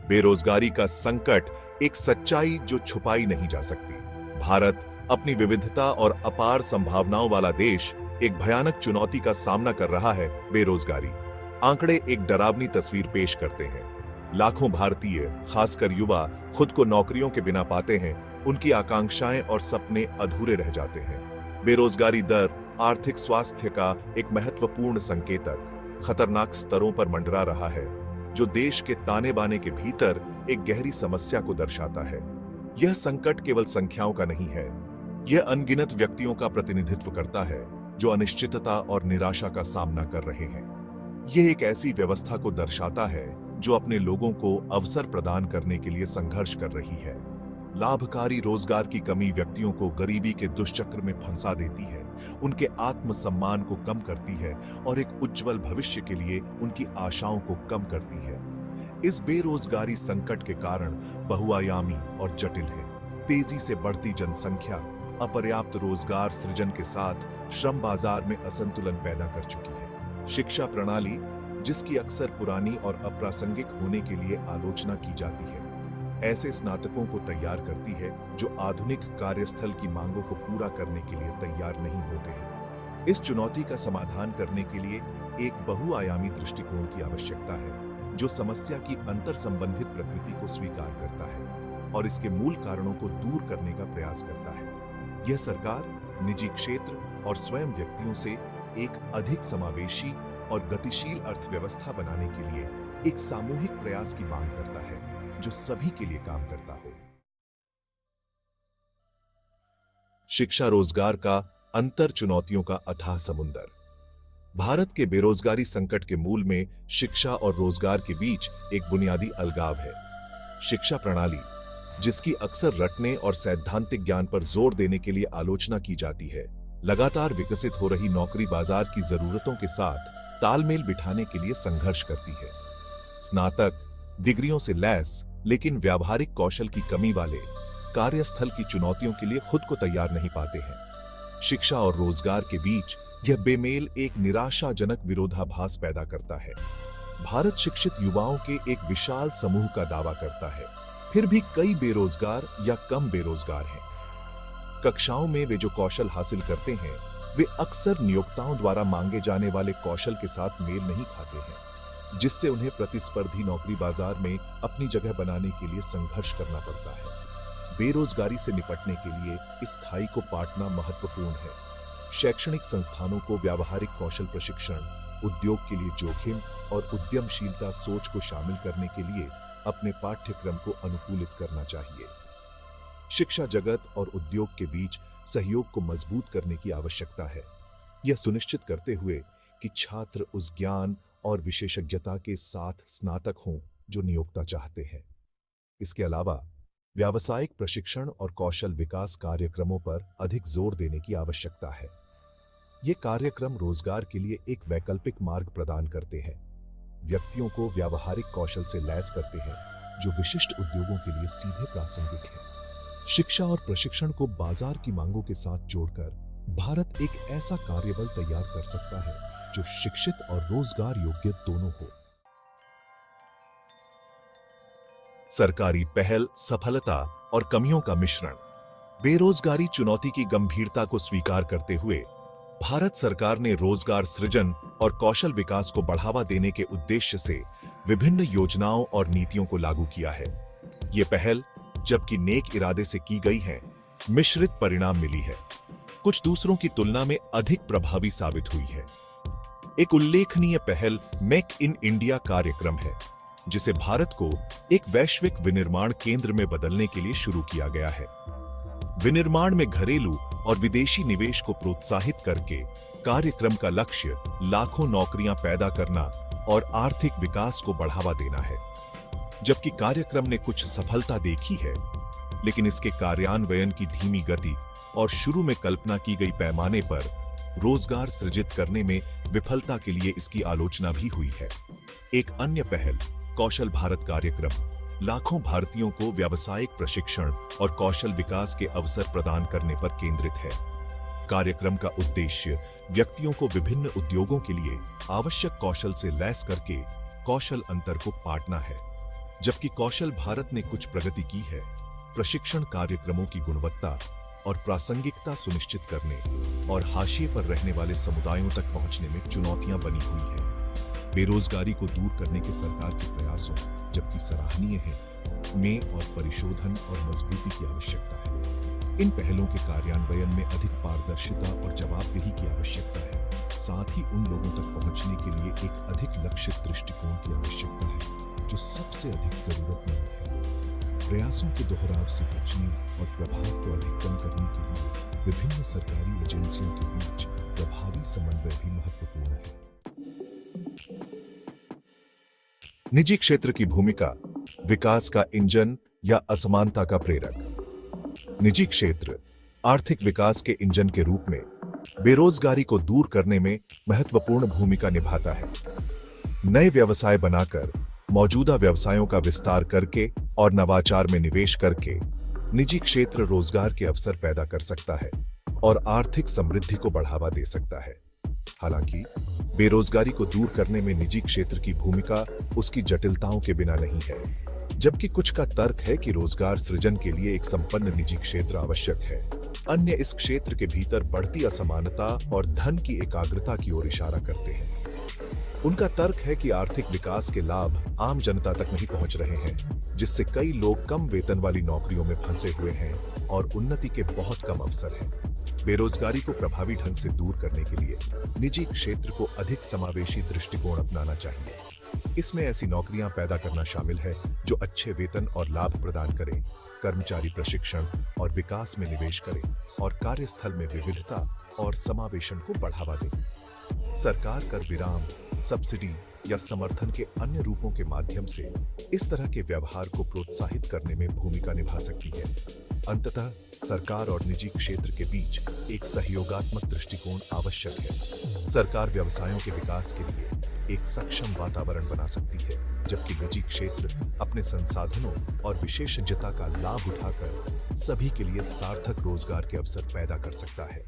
बेरोजगारी का संकट एक सच्चाई जो छुपाई नहीं जा सकती। भारत अपनी विविधता और अपार संभावनाओं वाला देश एक भयानक चुनौती का सामना कर रहा है, बेरोजगारी। आंकड़े एक डरावनी तस्वीर पेश करते हैं। लाखों भारतीय, खासकर युवा, खुद को नौकरियों के बिना पाते हैं। उनकी आकांक्षाएं और सपने अधूरे रह जाते हैं। बेरोजगारी दर आर्थिक स्वास्थ्य का एक महत्वपूर्ण संकेतक खतरनाक स्तरों पर मंडरा रहा है, जो देश के ताने बाने के भीतर एक गहरी समस्या को दर्शाता है। यह संकट केवल संख्याओं का नहीं है, यह अनगिनत व्यक्तियों का प्रतिनिधित्व करता है जो अनिश्चितता और निराशा का सामना कर रहे हैं। यह एक ऐसी व्यवस्था को दर्शाता है जो अपने लोगों को अवसर प्रदान करने के लिए संघर्ष कर रही है। लाभकारी रोजगार की कमी व्यक्तियों को गरीबी के दुष्चक्र में फंसा देती है, उनके आत्मसम्मान को कम करती है और एक उज्जवल भविष्य के लिए उनकी आशाओं को कम करती है। इस बेरोजगारी संकट के कारण बहुआयामी और जटिल है। तेजी से बढ़ती जनसंख्या अपर्याप्त रोजगार सृजन के साथ श्रम बाजार में असंतुलन पैदा कर चुकी है। शिक्षा प्रणाली, जिसकी अक्सर पुरानी और अप्रासंगिक होने के लिए आलोचना की जाती है, ऐसे स्नातकों को तैयार करती है जो आधुनिक कार्यस्थल की मांगों को पूरा करने के लिए तैयार नहीं होते हैं। इस चुनौती का समाधान करने के लिए एक बहुआयामी दृष्टिकोण की आवश्यकता है, जो समस्या की अंतर संबंधित प्रकृति को स्वीकार करता है और इसके मूल कारणों को दूर करने का प्रयास करता है। यह सरकार, निजी क्षेत्र और स्वयं व्यक्तियों से एक अधिक समावेशी और गतिशील अर्थव्यवस्था बनाने के लिए एक सामूहिक प्रयास की मांग करता है, जो सभी के लिए काम करता हो। शिक्षा रोजगार का अंतर चुनौतियों का अथाह समुंदर। भारत के बेरोजगारी संकट के मूल में शिक्षा और रोजगार के बीच एक बुनियादी अलगाव है। शिक्षा प्रणाली, जिसकी अक्सर रटने और सैद्धांतिक ज्ञान पर जोर देने के लिए आलोचना की जाती है, लगातार विकसित हो रही नौकरी बाजार की जरूरतों के साथ तालमेल बिठाने के लिए संघर्ष करती है। स्नातक डिग्रियों से लैस लेकिन व्यावहारिक कौशल की कमी वाले कार्यस्थल की चुनौतियों के लिए खुद को तैयार नहीं पाते हैं। शिक्षा और रोजगार के बीच यह बेमेल एक निराशाजनक विरोधाभास पैदा करता है। भारत शिक्षित युवाओं के एक विशाल समूह का दावा करता है, फिर भी कई बेरोजगार या कम बेरोजगार हैं। कक्षाओं में वे जो कौशल हासिल करते हैं, वे अक्सर नियोक्ताओं द्वारा मांगे जाने वाले कौशल के साथ मेल नहीं खाते हैं, जिससे उन्हें प्रतिस्पर्धी नौकरी बाजार में अपनी जगह बनाने के लिए संघर्ष करना पड़ता है। बेरोजगारी से निपटने के लिए इस खाई को पाटना महत्वपूर्ण है। शैक्षणिक संस्थानों को व्यावहारिक कौशल प्रशिक्षण, उद्योग के लिए जोखिम और उद्यमशीलता सोच को शामिल करने के लिए अपने पाठ्यक्रम को अनुकूलित करना चाहिए। शिक्षा जगत और उद्योग के बीच सहयोग को मजबूत करने की आवश्यकता है, यह सुनिश्चित करते हुए कि छात्र उस ज्ञान और विशेषज्ञता के साथ स्नातक हों जो नियोक्ता चाहते हैं। इसके अलावा व्यावसायिक प्रशिक्षण और कौशल विकास कार्यक्रमों पर अधिक जोर देने की आवश्यकता है। ये कार्यक्रम रोजगार के लिए एक वैकल्पिक मार्ग प्रदान करते हैं, व्यक्तियों को व्यावहारिक कौशल से लैस करते हैं जो विशिष्ट उद्योगों के लिए सीधे प्रासंगिक है। शिक्षा और प्रशिक्षण को बाजार की मांगों के साथ जोड़कर भारत एक ऐसा कार्यबल तैयार कर सकता है जो शिक्षित और रोजगार योग्य दोनों हो। सरकारी पहल, सफलता और कमियों का मिश्रण। बेरोजगारी चुनौती की गंभीरता को स्वीकार करते हुए भारत सरकार ने रोजगार सृजन और कौशल विकास को बढ़ावा देने के उद्देश्य से विभिन्न योजनाओं और नीतियों को लागू किया है। ये पहल, जबकि नेक इरादे से की गई है, मिश्रित परिणाम मिली है। कुछ दूसरों की तुलना में अधिक प्रभावी साबित हुई है। एक उल्लेखनीय पहल मेक इन इंडिया कार्यक्रम है, जिसे भारत को एक वैश्विक विनिर्माण केंद्र में बदलने के लिए शुरू किया गया है। विनिर्माण में घरेलू और विदेशी निवेश को प्रोत्साहित करके कार्यक्रम का लक्ष्य लाखों नौकरियां पैदा करना और आर्थिक विकास को बढ़ावा देना है। जबकि कार्यक्रम ने कुछ सफलता देखी है, लेकिन इसके कार्यान्वयन की धीमी गति और शुरू में कल्पना की गई पैमाने पर रोजगार सृजित करने में विफलता के लिए इसकी आलोचना भी हुई है। एक अन्य पहल, कौशल भारत कार्यक्रम, लाखों भारतीयों को व्यावसायिक प्रशिक्षण और कौशल विकास के अवसर प्रदान करने पर केंद्रित है। कार्यक्रम का उद्देश्य व्यक्तियों को विभिन्न उद्योगों के लिए आवश्यक कौशल से लैस करके कौशल अंतर को पाटना है। जबकि कौशल भारत ने कुछ प्रगति की है, प्रशिक्षण कार्यक्रमों की गुणवत्ता और प्रासंगिकता सुनिश्चित करने और हाशिए पर रहने वाले समुदायों तक पहुंचने में चुनौतियां बनी हुई हैं। बेरोजगारी को दूर करने के सरकार के प्रयासों, जबकि सराहनीय हैं, में और परिशोधन और मजबूती की आवश्यकता है। इन पहलों के कार्यान्वयन में अधिक पारदर्शिता और जवाबदेही की आवश्यकता है। साथ ही उन लोगों तक पहुंचने के लिए एक अधिक लक्षित दृष्टिकोण की आवश्यकता है जो सबसे अधिक जरूरतमंद है। प्रयासों के दोहराव से बचने और प्रभाव को अधिकतम करने के लिए विभिन्न सरकारी एजेंसियों के बीच प्रभावी समन्वय भी महत्वपूर्ण है। निजी क्षेत्र की भूमिका, विकास का इंजन या असमानता का प्रेरक। निजी क्षेत्र आर्थिक विकास के इंजन के रूप में बेरोजगारी को दूर करने में महत्वपूर्ण भूमिका निभाता है। नए व्यवसाय बनाकर, मौजूदा व्यवसायों का विस्तार करके और नवाचार में निवेश करके निजी क्षेत्र रोजगार के अवसर पैदा कर सकता है और आर्थिक समृद्धि को बढ़ावा दे सकता है। हालांकि बेरोजगारी को दूर करने में निजी क्षेत्र की भूमिका उसकी जटिलताओं के बिना नहीं है। जबकि कुछ का तर्क है कि रोजगार सृजन के लिए एक संपन्न निजी क्षेत्र आवश्यक है, अन्य इस क्षेत्र के भीतर बढ़ती असमानता और धन की एकाग्रता की ओर इशारा करते हैं। उनका तर्क है कि आर्थिक विकास के लाभ आम जनता तक नहीं पहुंच रहे हैं, जिससे कई लोग कम वेतन वाली नौकरियों में फंसे हुए हैं और उन्नति के बहुत कम अवसर हैं। बेरोजगारी को प्रभावी ढंग से दूर करने के लिए निजी क्षेत्र को अधिक समावेशी दृष्टिकोण अपनाना चाहिए। इसमें ऐसी नौकरियां पैदा करना शामिल है जो अच्छे वेतन और लाभ प्रदान करें, कर्मचारी प्रशिक्षण और विकास में निवेश करें और कार्यस्थल में विविधता और समावेशन को बढ़ावा दें। सरकार कर विराम, सब्सिडी या समर्थन के अन्य रूपों के माध्यम से इस तरह के व्यवहार को प्रोत्साहित करने में भूमिका निभा सकती है। अंततः सरकार और निजी क्षेत्र के बीच एक सहयोगात्मक दृष्टिकोण आवश्यक है। सरकार व्यवसायों के विकास के लिए एक सक्षम वातावरण बना सकती है, जबकि निजी क्षेत्र अपने संसाधनों और विशेषज्ञता का लाभ उठाकर सभी के लिए सार्थक रोजगार के अवसर पैदा कर सकता है।